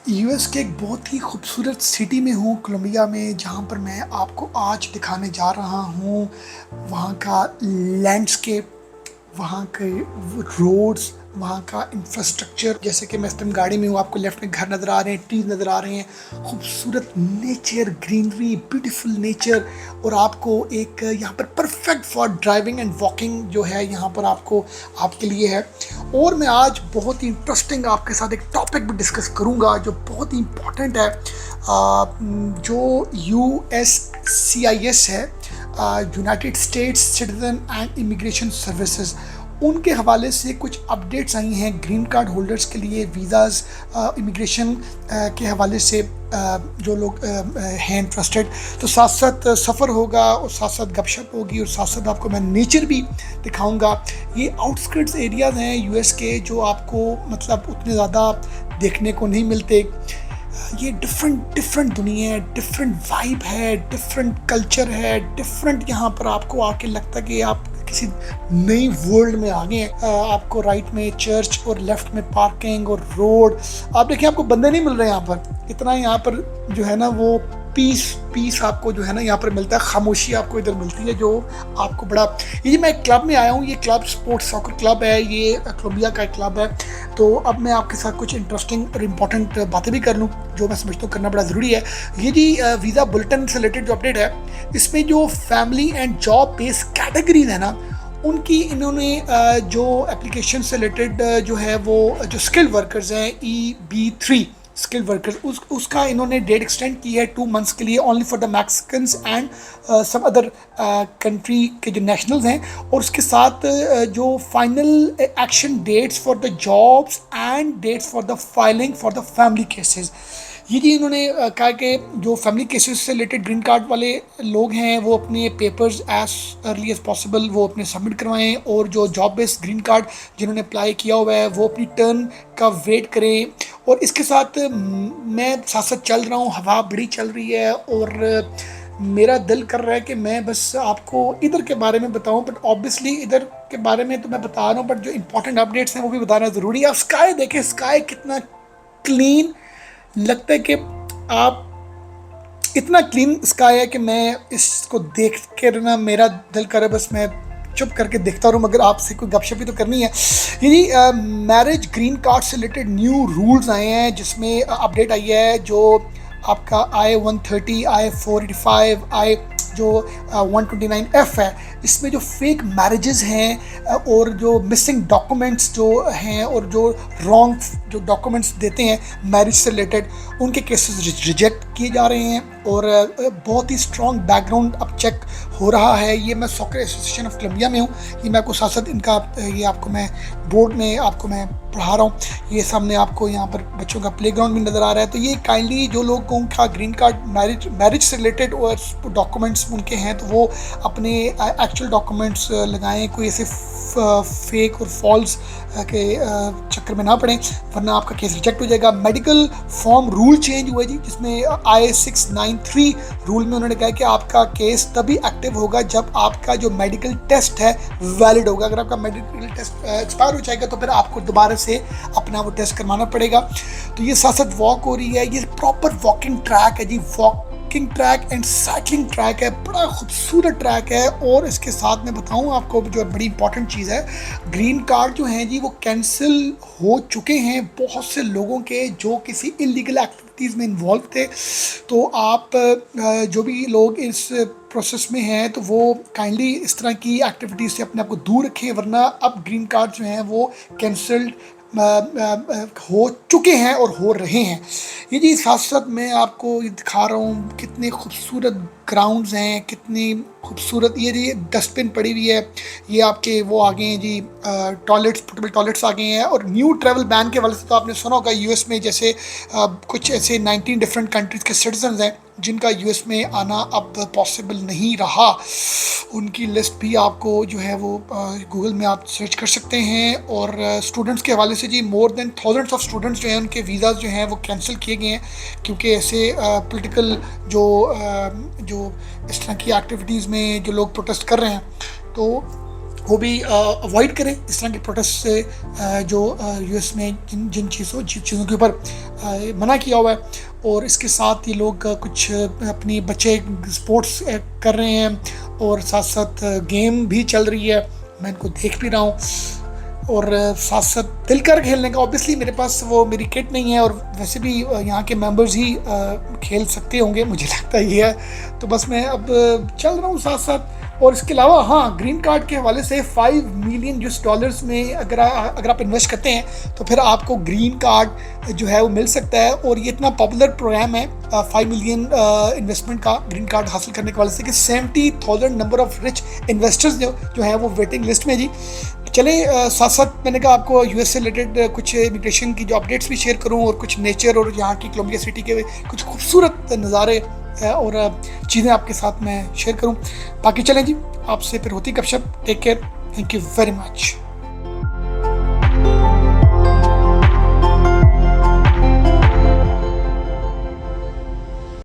US के एक बहुत ही खूबसूरत सिटी में हूँ, कोलंबिया में, जहाँ पर मैं आपको आज दिखाने जा रहा हूँ वहाँ का लैंडस्केप, वहाँ के रोड्स, वहाँ का इंफ्रास्ट्रक्चर। जैसे कि मैं इस टाइम गाड़ी में हूँ, आपको लेफ्ट में घर नज़र आ रहे हैं, ट्रीज नज़र आ रहे हैं, खूबसूरत नेचर, ग्रीनरी, ब्यूटीफुल नेचर। और आपको एक यहाँ पर perfect for driving and walking जो है यहाँ पर आपको आपके लिए है। और मैं आज बहुत ही इंटरेस्टिंग आपके साथ एक टॉपिक भी डिस्कस करूँगा जो बहुत ही इम्पोर्टेंट है। जो USCIS है, United states citizen and immigration services, उनके हवाले से कुछ अपडेट्स आई हैं ग्रीन कार्ड होल्डर्स के लिए, वीज़ाज़, इमिग्रेशन के हवाले से। जो लोग हैं इंटरेस्टेड, तो साथ साथ सफ़र होगा और साथ साथ गपशप होगी और साथ साथ आपको मैं नेचर भी दिखाऊंगा। ये आउटस्कर्ट्स एरियाज़ हैं यूएस के, जो आपको मतलब उतने ज़्यादा देखने को नहीं मिलते। ये डिफरेंट दुनिया है, डिफरेंट वाइब है, डिफरेंट कल्चर है, डिफरेंट यहाँ पर आपको आके लगता है कि आप किसी नई वर्ल्ड में आ गए हैं। आपको राइट में चर्च और लेफ्ट में पार्किंग और रोड। आप देखिए, आपको बंदे नहीं मिल रहे यहाँ पर, इतना यहाँ पर जो है ना वो पीस आपको जो है ना यहाँ पर मिलता है, खामोशी आपको इधर मिलती है, जो आपको बड़ा। ये मैं एक क्लब में आया हूँ, ये क्लब स्पोर्ट्स सॉकर क्लब है, ये कोलंबिया का एक क्लब है। तो अब मैं आपके साथ कुछ इंटरेस्टिंग और इम्पोर्टेंट बातें भी कर लूँ, जो मैं समझता हूँ करना बड़ा ज़रूरी है। ये जी वीज़ा बुलेटिन से रिलेटेड जो अपडेट है, इसमें जो family and job based categories है ना, उनकी इन्होंने जो एप्लीकेशन से रिलेटेड जो है वो जो स्किल्ड वर्कर्स हैं, EB3 स्किल्ड वर्कर्स, उसका इन्होंने डेट एक्सटेंड की है 2 मंथ्स के लिए, only for the Mexicans and some other country के जो नेशनल्स हैं। और उसके साथ जो final action dates for the jobs and dates for the filing for the family cases. ये जी इन्होंने कहा कि जो फैमिली केसेस से रिलेटेड ग्रीन कार्ड वाले लोग हैं, वो अपने papers as early as possible वो अपने सबमिट करवाएं, और जो जॉब बेस्ड ग्रीन कार्ड जिन्होंने अप्लाई किया हुआ है वो अपनी टर्न का वेट करें। और इसके साथ मैं साथ साथ चल रहा हूँ, हवा बड़ी चल रही है, और मेरा दिल कर रहा है कि मैं बस आपको इधर के बारे में बताऊं, बट ऑब्वियसली इधर के बारे में तो मैं बता रहा हूँ, बट जो इंपॉर्टेंट अपडेट्स हैं वो भी बताना ज़रूरी है। अब स्काई देखें, स्काई कितना क्लीन लगता है कि आप, इतना क्लीन स्काई है कि मैं इसको देख के ना मेरा दिल करे बस मैं चुप करके देखता रहूँ, मगर आपसे कोई गपशप भी तो करनी है। यानी मैरिज ग्रीन कार्ड से रिलेटेड न्यू रूल्स आए हैं, जिसमें अपडेट आई है। जो आपका I-130, I-485, आई जो 129F है, इसमें जो फेक मैरिजेस हैं और जो मिसिंग डॉक्यूमेंट्स जो हैं और जो रॉन्ग जो डॉक्यूमेंट्स देते हैं मैरिज से रिलेटेड, उनके केसेस रिजेक्ट किए जा रहे हैं। और बहुत ही स्ट्रॉन्ग बैकग्राउंड अब चेक हो रहा है। ये मैं सॉकर एसोसिएशन ऑफ कोलंबिया में हूँ, ये मैं आपको साथ साथ इनका ये आपको मैं बोर्ड में आपको मैं पढ़ा रहा हूँ। ये सामने आपको यहाँ पर बच्चों का प्लेग्राउंड भी नज़र आ रहा है। तो ये काइंडली जो लोगों का ग्रीन कार्ड मैरिज से रिलेटेड और डॉक्यूमेंट्स उनके हैं, तो वो अपने एक्चुअल डॉक्यूमेंट्स लगाएं, कोई ऐसे फेक और फॉल्स के चक्कर में ना पड़ें, वरना आपका केस रिजेक्ट हो जाएगा। मेडिकल फॉर्म रूल चेंज हुआ जी, जिसमें I-693 रूल में उन्होंने कहा कि आपका केस तभी एक्टिव होगा जब आपका जो मेडिकल टेस्ट है वैलिड होगा। अगर आपका मेडिकल टेस्ट एक्सपायर हो जाएगा तो फिर आपको दोबारा से अपना वो टेस्ट करवाना पड़ेगा। तो ये साथ साथ वॉक हो रही है, ये प्रॉपर वॉकिंग ट्रैक है जी, walking track and cycling track है, बड़ा खूबसूरत ट्रैक है। और इसके साथ मैं बताऊं आपको जो बड़ी इंपॉर्टेंट चीज़ है, ग्रीन कार्ड जो हैं जी वो कैंसिल हो चुके हैं बहुत से लोगों के जो किसी इलीगल एक्टिविटीज़ में इन्वॉल्व थे। तो आप जो भी लोग इस प्रोसेस में हैं, तो वो काइंडली इस तरह की एक्टिविटीज़ से अपने आप को दूर रखें, वरना अब ग्रीन कार्ड जो हैं वो कैंसल्ड हो चुके हैं और हो रहे हैं। ये जी साथ साथ मैं आपको दिखा रहा हूँ कितने खूबसूरत ग्राउंड्स हैं, कितनी खूबसूरत। ये जी डस्टबिन पड़ी हुई है, ये आपके वो आ गए हैं जी टॉयलेट्स, पोर्टेबल टॉयलेट्स आ गए हैं। और न्यू ट्रैवल बैन के वाले से तो आपने सुना होगा, यूएस में जैसे कुछ ऐसे 19 डिफरेंट कंट्रीज़ के सिटीजन्स हैं जिनका यूएस में आना अब पॉसिबल नहीं रहा। उनकी लिस्ट भी आपको जो है वो गूगल में आप सर्च कर सकते हैं। और स्टूडेंट्स के हवाले से जी more than thousands of students जो हैं उनके वीज़ाज़ जो हैं वो कैंसिल किए गए हैं, क्योंकि ऐसे पॉलिटिकल जो इस तरह की एक्टिविटीज़ में जो लोग प्रोटेस्ट कर रहे हैं, तो वो भी अवॉइड करें इस तरह के प्रोटेस्ट से, जो यूएस में जिन चीज़ों के ऊपर मना किया हुआ है। और इसके साथ ये लोग कुछ अपनी बच्चे स्पोर्ट्स कर रहे हैं और साथ साथ गेम भी चल रही है, मैं इनको देख भी रहा हूँ। और साथ साथ दिलकर खेलने का, ऑब्वियसली मेरे पास वो मेरी किट नहीं है और वैसे भी यहाँ के मेंबर्स ही खेल सकते होंगे, मुझे लगता ही है। तो बस मैं अब चल रहा हूँ साथ साथ। और इसके अलावा हाँ, ग्रीन कार्ड के हवाले से 5 मिलियन US डॉलर्स में अगर आप इन्वेस्ट करते हैं तो फिर आपको ग्रीन कार्ड जो है वो मिल सकता है। और ये इतना पॉपुलर प्रोग्राम है 5 मिलियन इन्वेस्टमेंट का ग्रीन कार्ड हासिल करने के वाले से कि 70,000 नंबर ऑफ रिच इन्वेस्टर्स जो है वो वेटिंग लिस्ट में जी। चलें, साथ साथ मैंने कहा आपको यूएस से रिलेटेड कुछ इमिग्रेशन की जो अपडेट्स भी शेयर करूं और कुछ नेचर और यहाँ की कोलंबिया सिटी के कुछ खूबसूरत नज़ारे और चीज़ें आपके साथ मैं शेयर करूं। बाकी चलें जी, आपसे फिर होती गपशप। Take care, thank you very much.